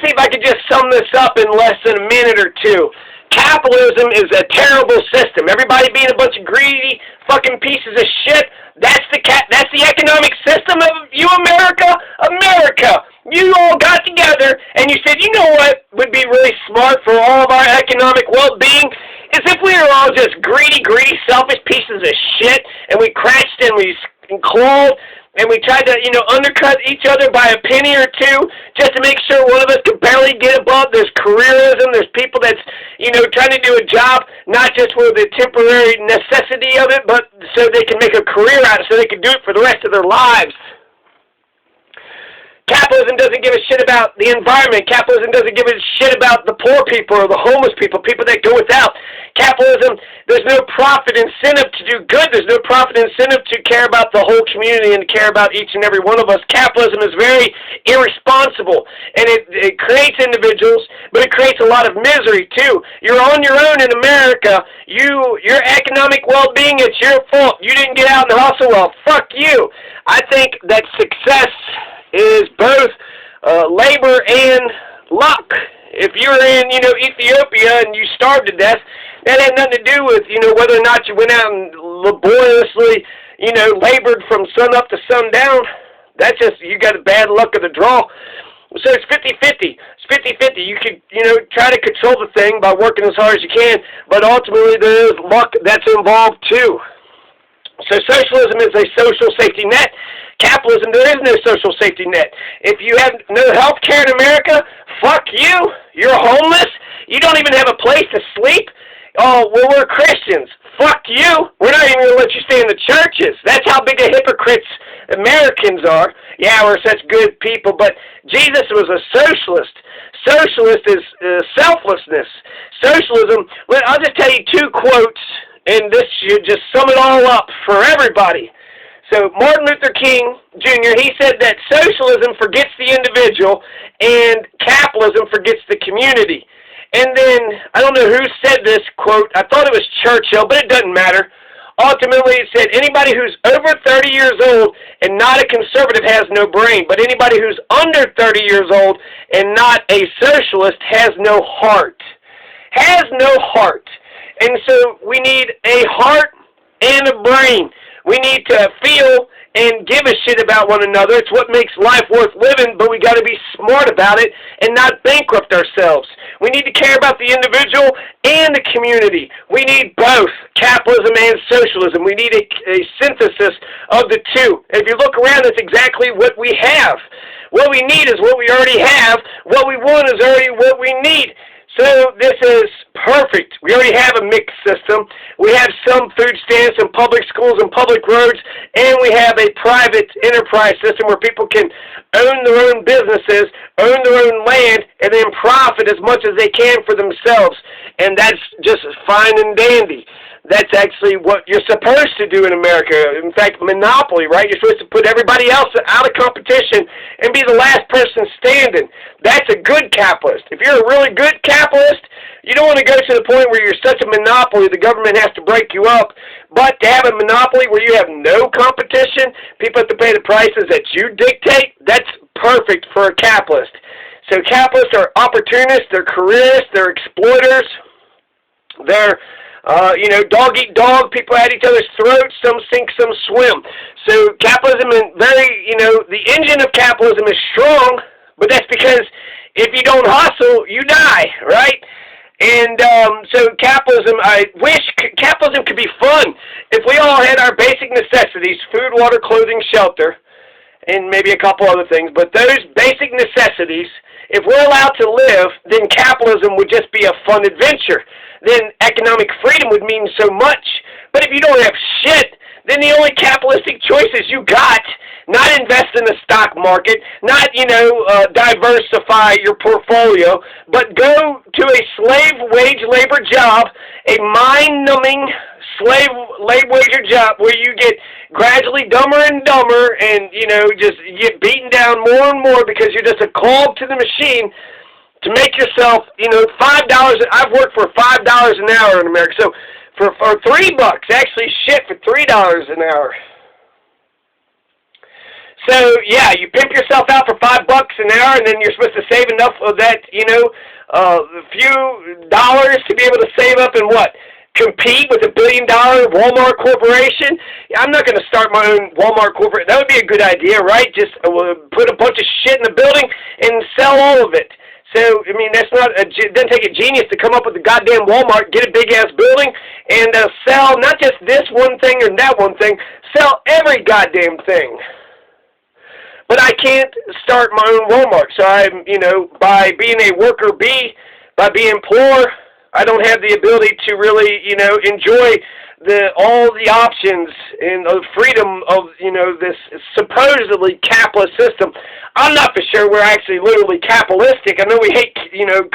see if I could just sum this up in less than a minute or two. Capitalism is a terrible system. Everybody being a bunch of greedy fucking pieces of shit. That's the economic system of you, America. America, you all got together and you said, you know what would be really smart for all of our economic well-being is if we were all just greedy, selfish pieces of shit, and we crashed and we clawed and we tried to, undercut each other by a penny or two just to make sure one of us could barely get above. There's careerism. There's people that's, trying to do a job not just for the temporary necessity of it, but so they can make a career out of it, so they can do it for the rest of their lives. Capitalism doesn't give a shit about the environment. Capitalism doesn't give a shit about the poor people or the homeless people that go without. Capitalism, there's no profit incentive to do good. There's no profit incentive to care about the whole community and care about each and every one of us. Capitalism is very irresponsible, and it creates individuals, but it creates a lot of misery, too. You're on your own in America. Your economic well-being, it's your fault. You didn't get out and hustle well. Fuck you. I think that success is both labor and luck. If you're in, Ethiopia and you starved to death, that had nothing to do with, whether or not you went out and laboriously, labored from sun up to sundown. That's just, you got a bad luck of the draw. So it's 50-50. It's 50-50. You could, try to control the thing by working as hard as you can, but ultimately there is luck that's involved too. So socialism is a social safety net. Capitalism, there is no social safety net. If you have no health care in America, fuck you. You're homeless. You don't even have a place to sleep. Oh, well, we're Christians. Fuck you. We're not even going to let you stay in the churches. That's how big of hypocrites Americans are. Yeah, we're such good people, but Jesus was a socialist. Socialist is selflessness. Socialism, well, I'll just tell you two quotes, and this should just sum it all up for everybody. So Martin Luther King, Jr., he said that socialism forgets the individual and capitalism forgets the community. And then, I don't know who said this quote, I thought it was Churchill, but it doesn't matter. Ultimately, it said, anybody who's over 30 years old and not a conservative has no brain, but anybody who's under 30 years old and not a socialist has no heart. Has no heart. And so we need a heart and a brain. We need to feel and give a shit about one another. It's what makes life worth living, but we got to be smart about it and not bankrupt ourselves. We need to care about the individual and the community. We need both capitalism and socialism. We need a synthesis of the two. And if you look around, that's exactly what we have. What we need is what we already have. What we want is already what we need. So this is perfect. We already have a mixed system. We have some food stamps and public schools and public roads, and we have a private enterprise system where people can own their own businesses, own their own land, and then profit as much as they can for themselves. And that's just fine and dandy. That's actually what you're supposed to do in America. In fact, monopoly, right? You're supposed to put everybody else out of competition and be the last person standing. That's a good capitalist. If you're a really good capitalist, you don't want to go to the point where you're such a monopoly the government has to break you up. But to have a monopoly where you have no competition, people have to pay the prices that you dictate, that's perfect for a capitalist. So capitalists are opportunists, they're careerists, they're exploiters, they're dog eat dog, people at each other's throats, some sink, some swim. So capitalism the engine of capitalism is strong, but that's because if you don't hustle, you die, right? And so capitalism, I wish capitalism could be fun. If we all had our basic necessities, food, water, clothing, shelter, and maybe a couple other things, but those basic necessities, if we're allowed to live, then capitalism would just be a fun adventure. Then economic freedom would mean so much. But if you don't have shit, then the only capitalistic choices you got, not invest in the stock market, not, diversify your portfolio, but go to a slave wage labor job, a mind-numbing slave wage job where you get gradually dumber and dumber and, just get beaten down more and more because you're just a cog to the machine to make yourself, $5. I've worked for $5 an hour in America. So for $3, actually for $3 an hour. So, yeah, you pimp yourself out for $5 an hour, and then you're supposed to save enough of that, a few dollars to be able to save up and what? Compete with $1 billion Walmart Corporation? I'm not going to start my own Walmart Corporation. That would be a good idea, right? Just put a bunch of shit in the building and sell all of it. So, I mean, it doesn't take a genius to come up with a goddamn Walmart, get a big-ass building, and sell not just this one thing or that one thing, sell every goddamn thing. But I can't start my own Walmart, so I'm, by being a worker bee, by being poor, I don't have the ability to really, enjoy all the options and the freedom of, this supposedly capitalist system. I'm not for sure we're actually literally capitalistic. I know we hate,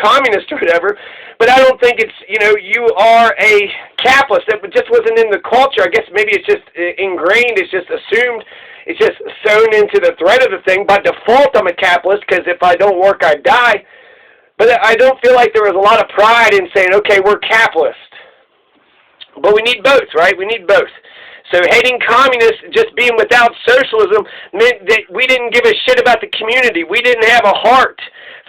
communists or whatever, but I don't think it's, you are a capitalist. That just wasn't in the culture. I guess maybe it's just ingrained. It's just assumed. It's just sewn into the thread of the thing. By default, I'm a capitalist because if I don't work, I die. But I don't feel like there was a lot of pride in saying, okay, we're capitalist. But we need both, right? We need both. So hating communists, just being without socialism, meant that we didn't give a shit about the community. We didn't have a heart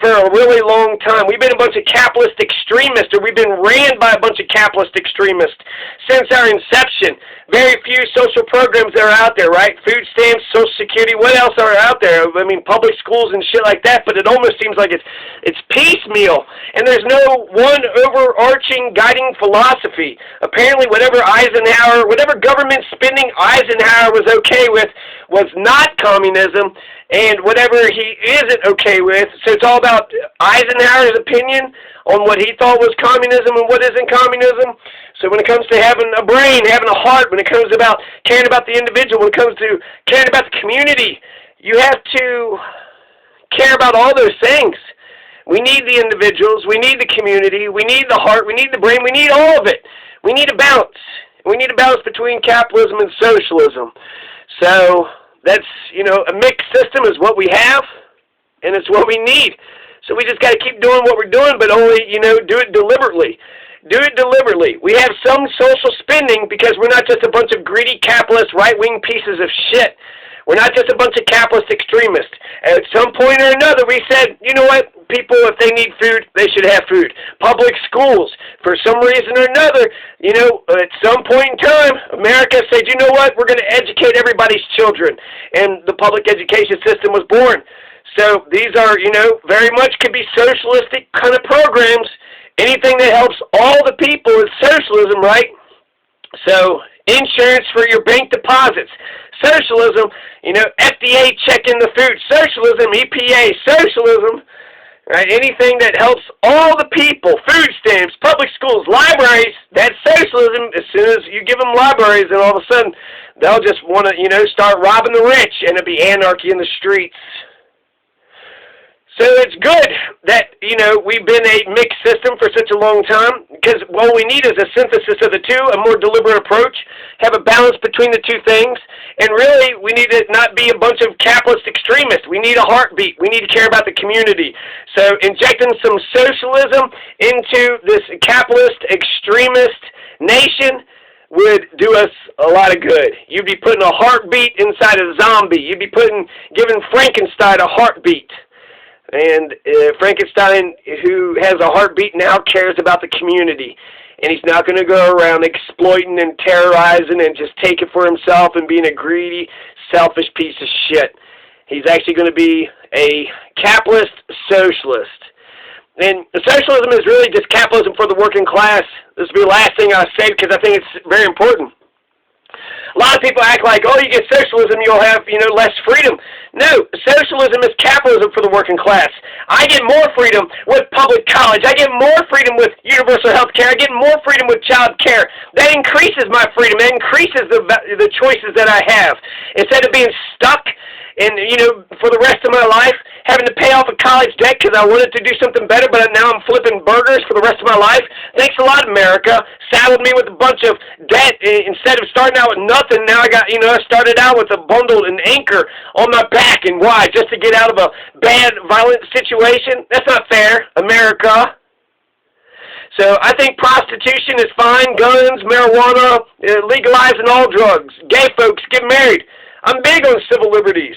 for a really long time. We've been a bunch of capitalist extremists, or we've been ran by a bunch of capitalist extremists since our inception. Very few social programs that are out there, right? Food stamps, Social Security, what else are out there? I mean, public schools and shit like that, but it almost seems like it's piecemeal, and there's no one overarching guiding philosophy. Apparently, whatever government spending Eisenhower was okay with was not communism, and whatever he isn't okay with, so it's all about Eisenhower's opinion on what he thought was communism and what isn't communism. So when it comes to having a brain, having a heart, when it comes about caring about the individual, when it comes to caring about the community, you have to care about all those things. We need the individuals, we need the community, we need the heart, we need the brain, we need all of it. We need a balance. We need a balance between capitalism and socialism. So that's, a mixed system is what we have, and it's what we need. So we just got to keep doing what we're doing, but only, do it deliberately. Do it deliberately. We have some social spending because we're not just a bunch of greedy capitalist right-wing pieces of shit. We're not just a bunch of capitalist extremists. At some point or another, we said, you know what? People, if they need food, they should have food. Public schools, for some reason or another, at some point in time, America said, you know what? We're going to educate everybody's children. And the public education system was born. So these are, very much could be socialistic kind of programs. Anything that helps all the people is socialism, right? So insurance for your bank deposits. Socialism, FDA checking the food. Socialism, EPA, socialism, right? Anything that helps all the people. Food stamps, public schools, libraries, that's socialism. As soon as you give them libraries, then all of a sudden they'll just want to, start robbing the rich, and it'll be anarchy in the streets. So it's good that, we've been a mixed system for such a long time, because what we need is a synthesis of the two, a more deliberate approach, have a balance between the two things, and really we need to not be a bunch of capitalist extremists. We need a heartbeat. We need to care about the community. So injecting some socialism into this capitalist extremist nation would do us a lot of good. You'd be putting a heartbeat inside a zombie. You'd be giving Frankenstein a heartbeat. And Frankenstein, who has a heartbeat now, cares about the community. And he's not going to go around exploiting and terrorizing and just take it for himself and being a greedy, selfish piece of shit. He's actually going to be a capitalist socialist. And socialism is really just capitalism for the working class. This will be the last thing I say because I think it's very important. A lot of people act like, oh, you get socialism, you'll have, less freedom. No, socialism is capitalism for the working class. I get more freedom with public college. I get more freedom with universal health care. I get more freedom with child care. That increases my freedom. That increases the choices that I have. Instead of being stuck and, for the rest of my life, having to pay off a college debt because I wanted to do something better, but now I'm flipping burgers for the rest of my life. Thanks a lot, America. Saddled me with a bunch of debt instead of starting out with nothing. Now I got, I started out with a bundle and anchor on my back. And why? Just to get out of a bad, violent situation? That's not fair, America. So I think prostitution is fine, guns, marijuana, legalizing all drugs. Gay folks, get married. I'm big on civil liberties.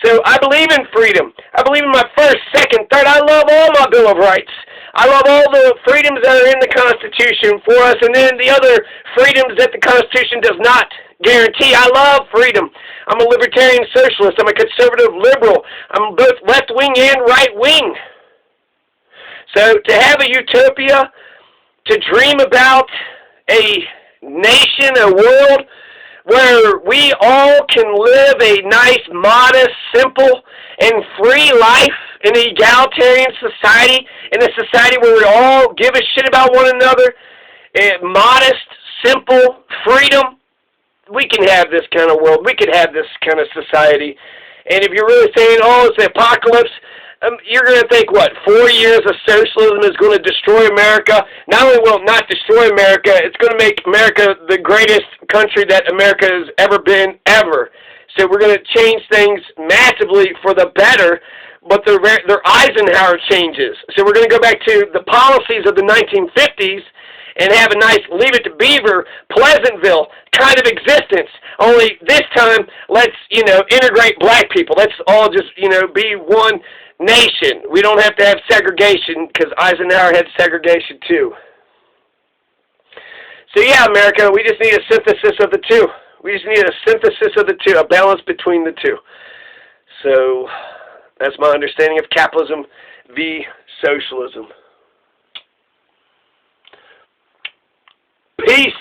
So I believe in freedom. I believe in my first, second, third. I love all my Bill of Rights. I love all the freedoms that are in the Constitution for us, and then the other freedoms that the Constitution does not guarantee. I love freedom. I'm a libertarian socialist. I'm a conservative liberal. I'm both left-wing and right-wing. So to have a utopia, to dream about a nation, a world where we all can live a nice, modest, simple, and free life in an egalitarian society, in a society where we all give a shit about one another, modest, simple, freedom, we can have this kind of world. We can have this kind of society. And if you're really saying, oh, it's the apocalypse, you're going to think, what, 4 years of socialism is going to destroy America? Not only will it not destroy America, it's going to make America the greatest country that America has ever been, ever. So we're going to change things massively for the better, but they're Eisenhower changes. So we're going to go back to the policies of the 1950s and have a nice Leave It to Beaver, Pleasantville kind of existence. Only this time, let's, integrate black people. Let's all just, be one nation. We don't have to have segregation, because Eisenhower had segregation too. So yeah, America, we just need a synthesis of the two. We just need a synthesis of the two, a balance between the two. So that's my understanding of capitalism v. socialism. Peace.